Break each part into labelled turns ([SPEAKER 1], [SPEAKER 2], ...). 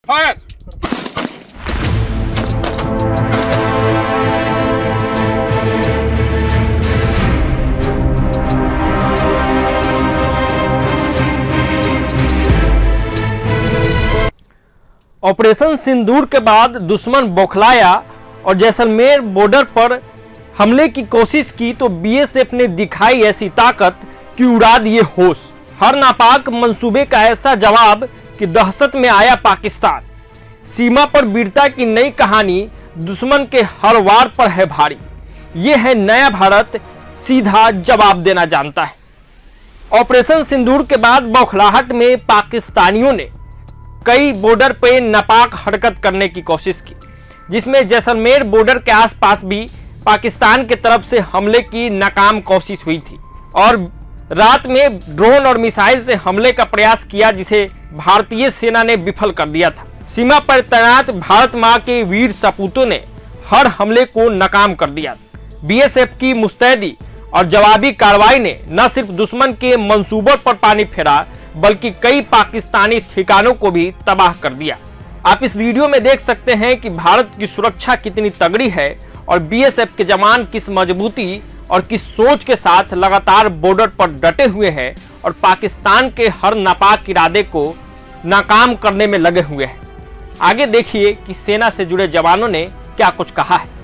[SPEAKER 1] Fire.
[SPEAKER 2] Operation सिंदूर के बाद दुश्मन बौखलाया और जैसलमेर बॉर्डर पर हमले की कोशिश की तो बीएसएफ ने दिखाई ऐसी ताकत कि उड़ा दिए होश। हर नापाक मंसूबे का ऐसा जवाब कि दहशत में आया पाकिस्तान। सीमा पर वीरता की नई कहानी दुश्मन के हर वार पर है भारी। ये है नया भारत, सीधा जवाब देना जानता है। ऑपरेशन सिंदूर के बाद बौखलाहट में पाकिस्तानियों ने कई बॉर्डर पे नापाक हरकत करने की कोशिश की, जिसमें जैसलमेर बॉर्डर के आसपास भी पाकिस्तान की तरफ से हमले की नाकाम कोशिश हुई थी और रात में ड्रोन और मिसाइल से हमले का प्रयास किया, जिसे भारतीय सेना ने विफल कर दिया था। सीमा पर तैनात भारत मां के वीर सपूतों ने हर हमले को नाकाम कर दिया। बीएसएफ की मुस्तैदी और जवाबी कार्रवाई ने न सिर्फ दुश्मन के मंसूबों पर पानी फेरा बल्कि कई पाकिस्तानी ठिकानों को भी तबाह कर दिया। आप इस वीडियो में देख सकते हैं कि भारत की सुरक्षा कितनी तगड़ी है और बीएसएफ के जवान किस मजबूती और किस सोच के साथ लगातार बॉर्डर पर डटे हुए हैं और पाकिस्तान के हर नापाक इरादे को नाकाम करने में लगे हुए हैं। आगे देखिए कि सेना से जुड़े जवानों ने क्या कुछ कहा है।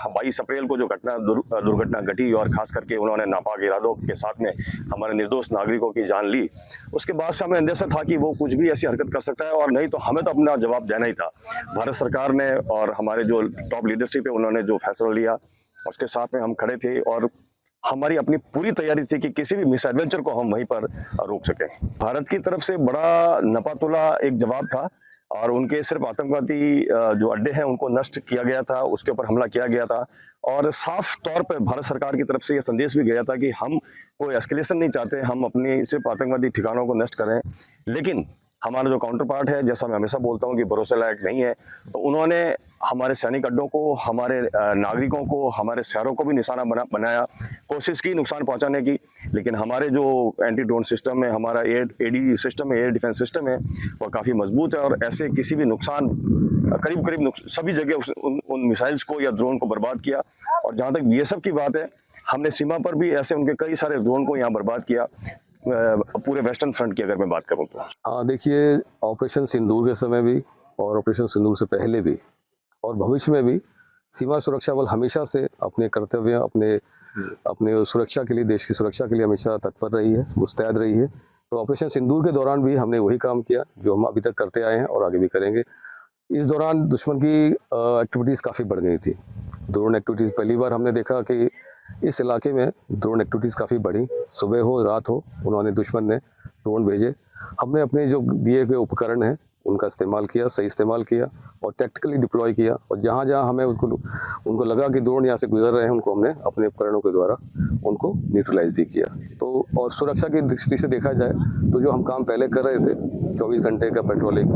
[SPEAKER 3] 22 अप्रैल को जो दुर्घटना घटी और खास करके उन्होंने नापाक इरादों के साथ में हमारे निर्दोष नागरिकों की जान ली, उसके बाद से हमें अंदेशा था कि वो कुछ भी ऐसी हरकत कर सकता है और नहीं तो हमें तो अपना जवाब देना ही था। भारत सरकार ने और हमारे जो टॉप लीडरशिप है उन्होंने जो फैसला लिया उसके साथ में हम खड़े थे और हमारी अपनी पूरी तैयारी थी कि किसी भी मिस एडवेंचर को हम वहीं पर रोक सकें। भारत की तरफ से बड़ा नपातुला एक जवाब था और उनके सिर्फ आतंकवादी जो अड्डे हैं उनको नष्ट किया गया था, उसके ऊपर हमला किया गया था और साफ तौर पर भारत सरकार की तरफ से ये संदेश भी गया था कि हम कोई एस्केलेशन नहीं चाहते, हम अपनी सिर्फ आतंकवादी ठिकानों को नष्ट करें। लेकिन हमारा जो काउंटर पार्ट है, जैसा मैं हमेशा बोलता हूँ कि भरोसे लायक नहीं है, तो उन्होंने हमारे सैनिक अड्डों को, हमारे नागरिकों को, हमारे शहरों को भी निशाना बनाया, कोशिश की नुकसान पहुंचाने की। लेकिन हमारे जो एंटी ड्रोन सिस्टम है, हमारा एडी सिस्टम है, एयर डिफेंस सिस्टम है, वह काफ़ी मजबूत है और ऐसे किसी भी नुकसान करीब सभी जगह उन मिसाइल्स को या ड्रोन को बर्बाद किया। और जहाँ तक बीएसएफ की बात है, हमने सीमा पर भी ऐसे उनके कई सारे ड्रोन को यहाँ बर्बाद किया। पूरे वेस्टर्न फ्रंट की अगर मैं बात करूँ तो
[SPEAKER 4] देखिए, ऑपरेशन सिंदूर के समय भी और ऑपरेशन सिंदूर से पहले भी और भविष्य में भी सीमा सुरक्षा बल हमेशा से अपने कर्तव्य, अपने सुरक्षा के लिए, देश की सुरक्षा के लिए हमेशा तत्पर रही है, मुस्तैद रही है। तो ऑपरेशन सिंदूर के दौरान भी हमने वही काम किया जो हम अभी तक करते आए हैं और आगे भी करेंगे। इस दौरान दुश्मन की एक्टिविटीज़ काफ़ी बढ़ गई थी। ड्रोन एक्टिविटीज़ पहली बार हमने देखा कि इस इलाके में ड्रोन एक्टिविटीज़ काफ़ी बढ़ी। सुबह हो रात हो, उन्होंने दुश्मन ने ड्रोन भेजे। हमने अपने जो दिए हुए उपकरण हैं उनका इस्तेमाल किया, सही इस्तेमाल किया और टैक्टिकली डिप्लॉय किया। और जहाँ जहाँ हमें उनको लगा कि ड्रोन यहाँ से गुजर रहे हैं, उनको हमने अपने उपकरणों के द्वारा उनको न्यूट्रलाइज भी किया। तो और सुरक्षा की दृष्टि से देखा जाए तो जो हम काम पहले कर रहे थे, 24 घंटे का पेट्रोलिंग,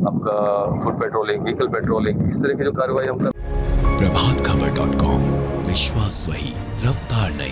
[SPEAKER 4] आपका फुट पेट्रोलिंग, व्हीकल पेट्रोलिंग, इस तरह की जो कार्रवाई हम कर।
[SPEAKER 5] प्रभातखबर.com, विश्वास वही, रफ्तार नहीं।